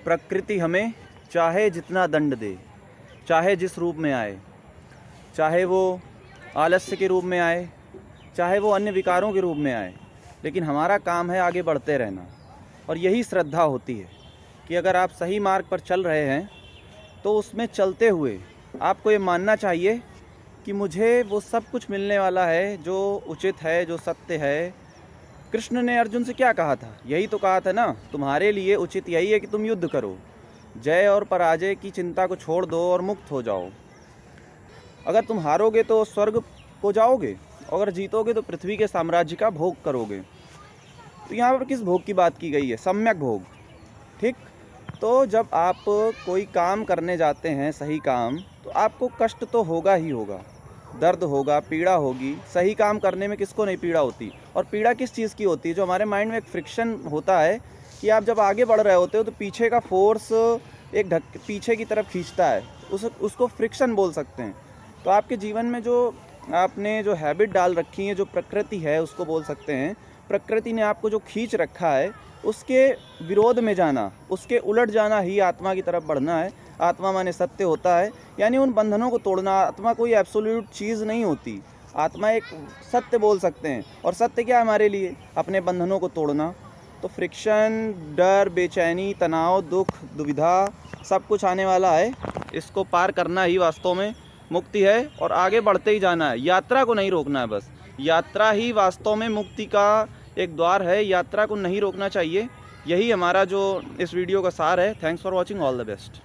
प्रकृति हमें चाहे जितना दंड दे, चाहे जिस रूप में आए, चाहे वो आलस्य के रूप में आए, चाहे वो अन्य विकारों के रूप में आए, लेकिन हमारा काम है आगे बढ़ते रहना। और यही श्रद्धा होती है कि अगर आप सही मार्ग पर चल रहे हैं तो उसमें चलते हुए आपको ये मानना चाहिए कि मुझे वो सब कुछ मिलने वाला है जो उचित है, जो सत्य है। कृष्ण ने अर्जुन से क्या कहा था? यही तो कहा था ना, तुम्हारे लिए उचित यही है कि तुम युद्ध करो, जय और पराजय की चिंता को छोड़ दो और मुक्त हो जाओ। अगर तुम हारोगे तो स्वर्ग को जाओगे, अगर जीतोगे तो पृथ्वी के साम्राज्य का भोग करोगे। तो यहाँ पर किस भोग की बात की गई है? सम्यक भोग। ठीक। तो जब आप कोई काम करने जाते हैं, सही काम, तो आपको कष्ट तो होगा ही होगा, दर्द होगा, पीड़ा होगी। सही काम करने में किसको नहीं पीड़ा होती? और पीड़ा किस चीज़ की होती है? जो हमारे माइंड में एक फ्रिक्शन होता है कि आप जब आगे बढ़ रहे होते हो तो पीछे का फोर्स एक पीछे की तरफ खींचता है, उसको फ्रिक्शन बोल सकते हैं। तो आपके जीवन में जो आपने जो हैबिट डाल रखी है, जो प्रकृति है, उसको बोल सकते हैं। प्रकृति ने आपको जो खींच रखा है, उसके विरोध में जाना, उसके उलट जाना ही आत्मा की तरफ बढ़ना है। आत्मा माने सत्य होता है, यानी उन बंधनों को तोड़ना। आत्मा कोई एब्सोल्यूट चीज़ नहीं होती, आत्मा एक सत्य बोल सकते हैं। और सत्य क्या है हमारे लिए? अपने बंधनों को तोड़ना। तो फ्रिक्शन, डर, बेचैनी, तनाव, दुख, दुविधा सब कुछ आने वाला है। इसको पार करना ही वास्तव में मुक्ति है और आगे बढ़ते ही जाना है। यात्रा को नहीं रोकना है, बस यात्रा ही वास्तव में मुक्ति का एक द्वार है। यात्रा को नहीं रोकना चाहिए। यही हमारा जो इस वीडियो का सार है। Thanks for watching. All the best.